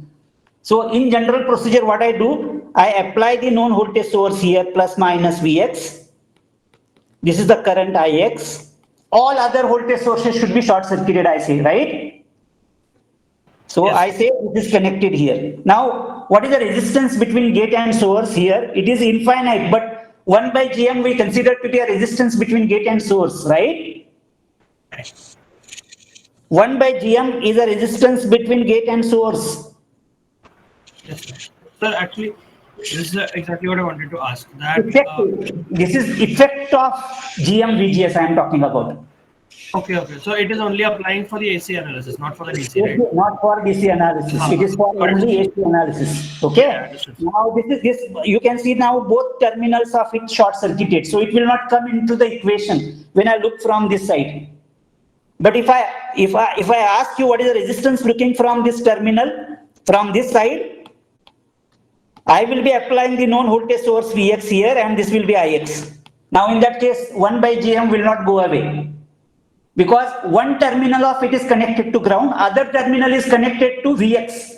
S1: So in general procedure, what I do, I apply the known voltage source here, plus minus Vx. This is the current Ix. All other voltage sources should be short circuited, I say, right? So
S3: Yes.
S1: I say it is connected here. Now, what is the resistance between gate and source here? It is infinite, but 1 by GM we consider to be a resistance between gate and source, right? 1 by GM is a resistance between gate and source.
S3: Yes, sir. Sir, actually, this is exactly what I wanted to ask. That
S1: This is effect of GM VGS I am talking about.
S3: Okay, okay. So it is only applying for the AC analysis, not for the DC, right?
S1: Not for DC analysis. It is for
S3: Correct.
S1: only AC analysis. Okay.
S3: Yeah, understood.
S1: Now this you can see now both terminals of it short circuited, so it will not come into the equation when I look from this side. But if I ask you what is the resistance looking from this terminal from this side, I will be applying the known voltage source Vx here, and this will be Ix. Now in that case, 1 by Gm will not go away, because one terminal of it is connected to ground, other terminal is connected to Vx.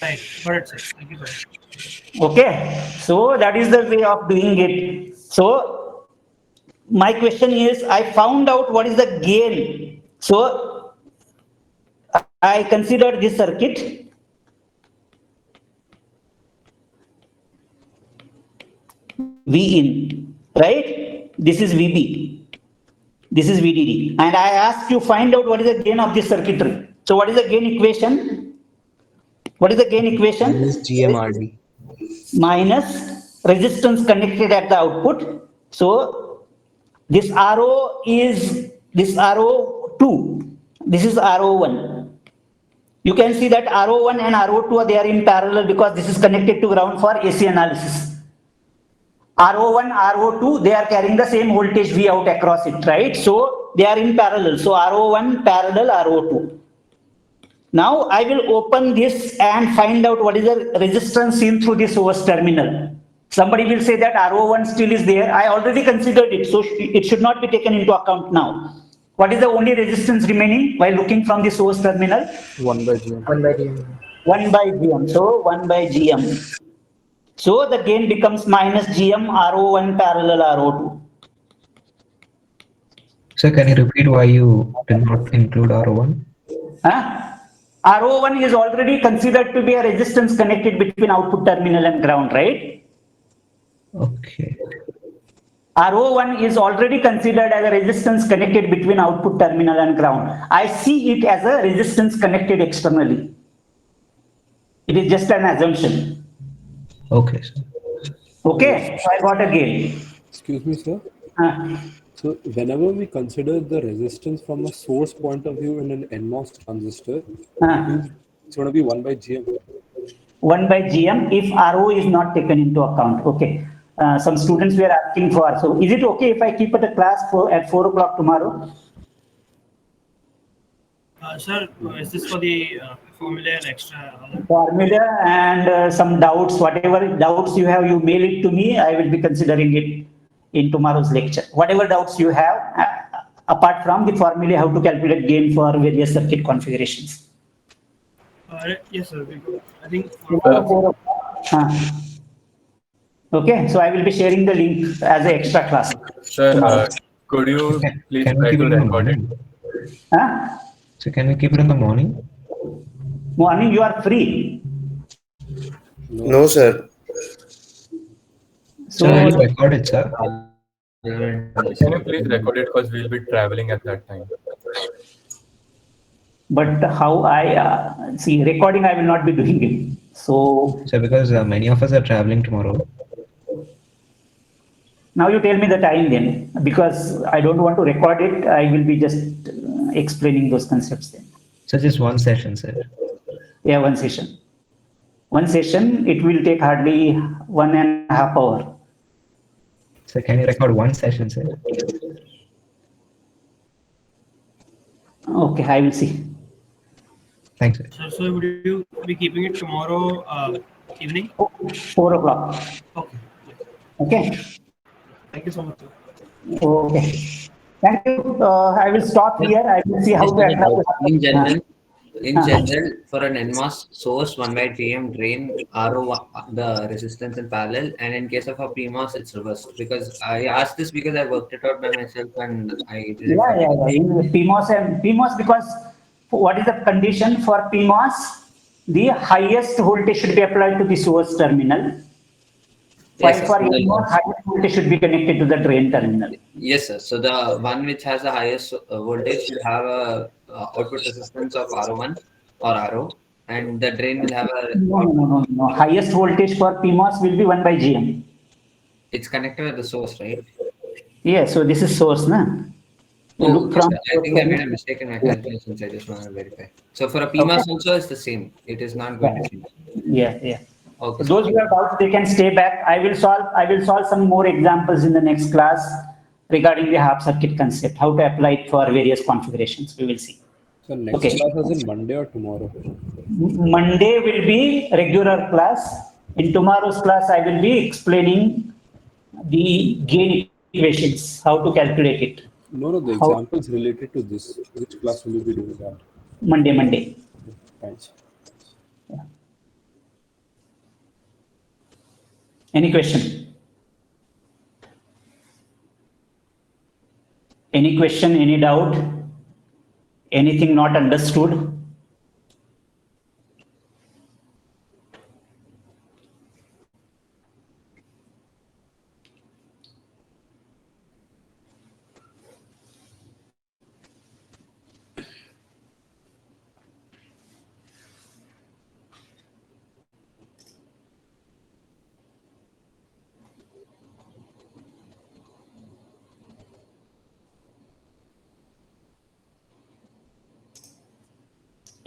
S3: Right. Got it, sir. Thank you, sir.
S1: Okay, so that is the way of doing it. So my question is, I found out what is the gain. So I considered this circuit. V in, right? This is VB. This is VDD. And I asked you find out what is the gain of this circuitry. So what is the gain equation? What is the gain equation?
S4: GMRD.
S1: Minus resistance connected at the output. So this RO is this RO2. This is RO1. You can see that RO1 and RO2 they are in parallel because this is connected to ground for AC analysis. RO1, RO2, they are carrying the same voltage V out across it, right? So they are in parallel. So RO1 parallel RO2. Now I will open this and find out what is the resistance seen through this source terminal. Somebody will say that RO1 still is there. I already considered it, so it should not be taken into account now. What is the only resistance remaining while looking from the source terminal?
S4: 1 by GM.
S2: 1 by Gm.
S1: 1 by Gm. So 1 by Gm. So the gain becomes minus Gm RO1 parallel RO2.
S4: So can you repeat why you did not include R1?
S1: Huh? RO1 is already considered to be a resistance connected between output terminal and ground, right?
S4: Okay.
S1: RO1 is already considered as a resistance connected between output terminal and ground. I see it as a resistance connected externally. It is just an assumption.
S4: Okay, sir.
S1: Okay, so I got a gain.
S5: Excuse me, sir.
S1: Huh.
S5: So whenever we consider the resistance from a source point of view in an NMOS transistor, it's going to be 1 by Gm.
S1: 1 by Gm if RO is not taken into account. Okay. Some students were asking for. So is it okay if I keep at the class at 4 o'clock tomorrow?
S3: Sir, is this for the formula and extra?
S1: Formula and some doubts, whatever doubts you have, you mail it to me. I will be considering it in tomorrow's lecture. Whatever doubts you have, apart from the formula, how to calculate gain for various circuit configurations.
S3: Yes, sir. I think.
S1: Okay, so I will be sharing the link as an extra class.
S7: Sir, could you please
S4: Can we
S7: try
S4: keep
S7: to
S4: it in the
S7: record it?
S4: morning? So can we keep it in the morning?
S1: Morning, you are free.
S8: No, sir.
S1: So,
S4: So I'll record it, sir.
S7: Can you please record it because we'll be traveling at that time.
S1: but how I see recording, I will not be doing it. So
S4: So because many of us are traveling tomorrow.
S1: now you tell me the time then, because I don't want to record it. I will be just explaining those concepts then.
S4: So just one session, sir.
S1: Yeah, one session. One session, it will take hardly 1.5 hours.
S4: So can you record one session, sir?
S1: Okay, I will see.
S4: Thanks, sir.
S3: So would you be keeping it tomorrow evening?
S1: 4 o'clock.
S3: Okay.
S1: Okay.
S3: Thank you so much, sir.
S1: Okay. Thank you. I will stop here. I will see how to address
S6: In general, for an NMOS source, 1 by Gm drain, RO the resistance in parallel, and in case of a PMOS, it's reversed. Because I asked this because I worked it out by myself and I did it.
S1: Yeah. In PMOS, because what is the condition for PMOS? The highest voltage should be applied to the source terminal. While for NMOS, highest voltage should be connected to the drain terminal.
S6: Yes, sir. So the one which has the highest voltage will have a output resistance of RO1 or RO, and the drain will have a.
S1: No. Highest voltage for PMOS will be 1 by Gm.
S6: It's connected with the source, right?
S1: Yeah, so this is source, na? You
S6: Oh,
S1: look from.
S6: I think I made a mistake in my calculations. I just want to verify. So for a PMAS also, it's the same. It is not going to change.
S1: Yeah, yeah.
S6: Okay.
S1: So those who have doubts, they can stay back. I will solve some more examples in the next class regarding the half circuit concept, how to apply it for various configurations. We will see.
S5: So next
S1: Okay.
S5: class is in Monday or tomorrow?
S1: Monday will be regular class. In tomorrow's class, I will be explaining the gain equations, how to calculate it.
S5: No, the
S1: How-
S5: examples related to this. Which class will you be doing that?
S1: Monday.
S5: Thanks.
S1: Any question? Any question, any doubt? Anything not understood?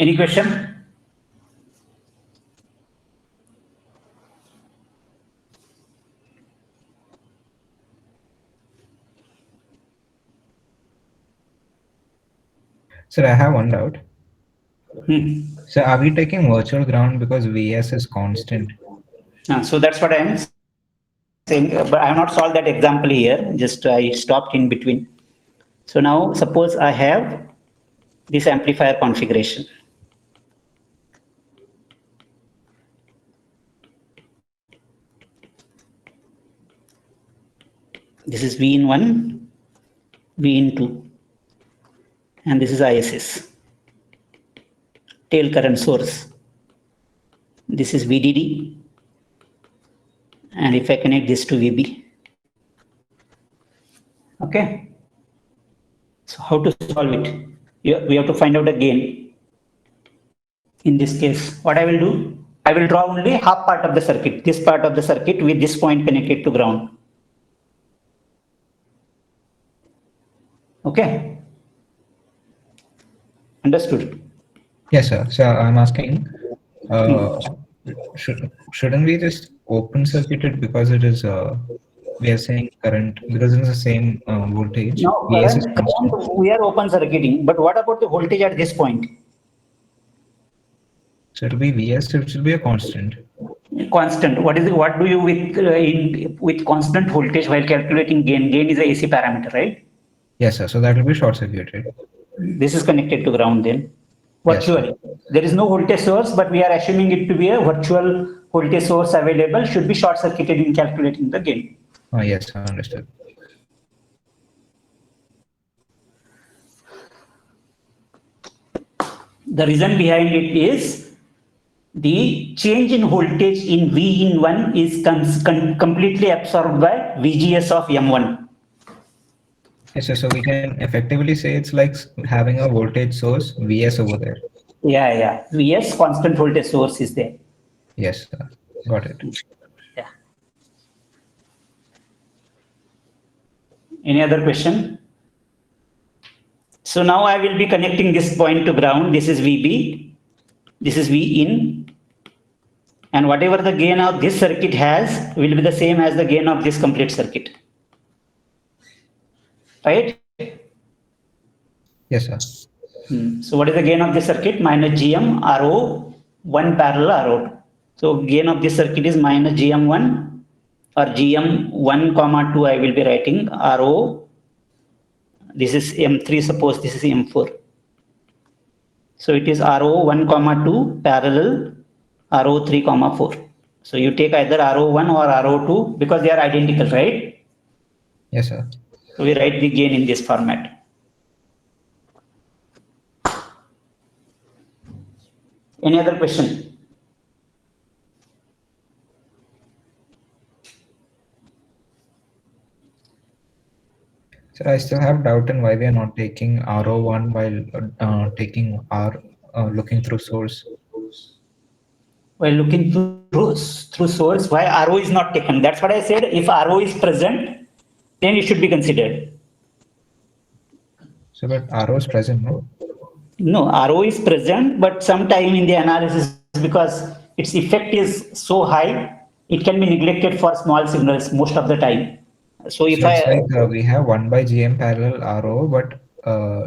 S1: Any question?
S4: Sir, I have one doubt.
S1: Hmm.
S4: So are we taking virtual ground because Vs is constant?
S1: So that's what I am saying, but I have not solved that example here. Just I stopped in between. So now suppose I have this amplifier configuration. This is V in 1, V in 2, and this is ISS, tail current source. This is VDD, and if I connect this to VB. Okay. So how to solve it? We have to find out the gain. In this case, what I will do? I will draw only half part of the circuit, this part of the circuit with this point connected to ground. Okay. Understood?
S4: Yes, sir. So I'm asking, shouldn't we just open circuit it because it is we are saying current because it's the same voltage.
S1: Now,
S4: Vs is
S1: current,
S4: constant.
S1: we are open circuiting, but what about the voltage at this point?
S4: So it'll be Vs. It should be a constant.
S1: Constant. What do you with constant voltage while calculating gain? Gain is a AC parameter, right?
S4: Yes, sir. So that will be short circuited.
S1: This is connected to ground then.
S4: Yes, sir.
S1: Virtually. There is no voltage source, but we are assuming it to be a virtual voltage source available, should be short circuited in calculating the gain.
S4: Oh, yes, I understood.
S1: The reason behind it is the change in voltage in V in 1 is completely absorbed by VGS of M1.
S4: Yes, sir. So we can effectively say it's like having a voltage source Vs over there.
S1: Yeah. Vs, constant voltage source is there.
S4: Yes, sir. Got it.
S1: Yeah. Any other question? So now I will be connecting this point to ground. This is VB. This is V in. And whatever the gain of this circuit has will be the same as the gain of this complete circuit. Right?
S4: Yes, sir.
S1: So what is the gain of this circuit? Minus GM RO 1 parallel RO2. So gain of this circuit is minus GM1 or GM1 comma 2 I will be writing RO. This is M3, suppose this is M4. So it is RO 1 comma 2 parallel RO 3 comma 4. So you take either RO1 or RO2 because they are identical, right?
S4: Yes, sir.
S1: So we write the gain in this format. Any other question?
S4: So I still have doubt in why we are not taking RO1 while taking R looking through source.
S1: While looking through source, why RO is not taken? That's what I said. If RO is present, then it should be considered.
S4: So, but RO is present, no?
S1: No, RO is present, but sometime in the analysis, because its effect is so high, it can be neglected for small signals most of the time. So if
S4: So it's
S1: I,
S4: like we have 1 by GM parallel RO, but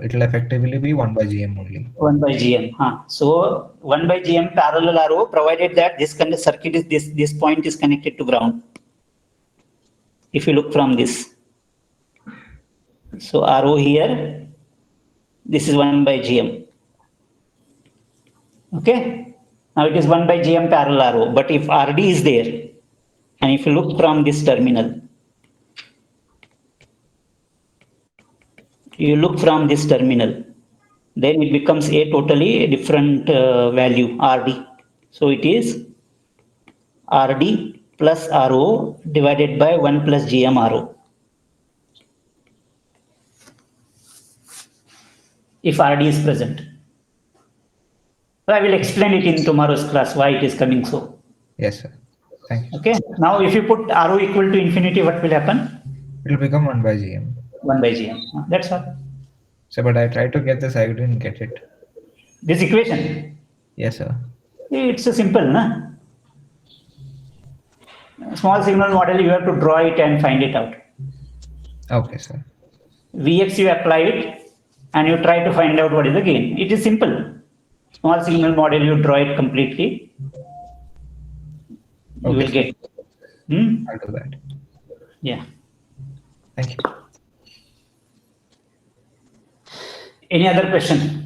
S4: it will effectively be 1 by GM only.
S1: 1 by GM. So 1 by GM parallel RO, provided that this kind of circuit is this point is connected to ground. If you look from this. So RO here, this is 1 by GM. Okay. Now it is 1 by GM parallel RO. But if RD is there, and if you look from this terminal, you look from this terminal, then it becomes a totally different value, RD. So it is RD plus RO divided by 1 plus GM RO. If RD is present. So I will explain it in tomorrow's class why it is coming so.
S4: Yes, sir. Thank you.
S1: Okay. Now if you put RO equal to infinity, what will happen?
S4: It will become 1 by GM.
S1: 1 by GM. That's all.
S4: So, but I tried to get this, I didn't get it.
S1: This equation.
S4: Yes, sir.
S1: It's a simple, na? Small signal model, you have to draw it and find it out.
S4: Okay, sir.
S1: Vx you apply it and you try to find out what is the gain. It is simple. Small signal model, you draw it completely. You
S4: Okay,
S1: will
S4: sir.
S1: get.
S4: I'll do that.
S1: Yeah.
S4: Thank you.
S1: Any other question?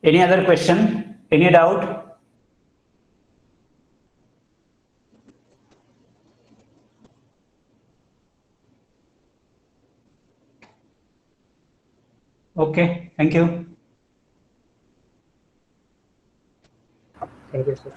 S1: Any other question? Any doubt? Okay, thank you.
S2: Thank you, sir.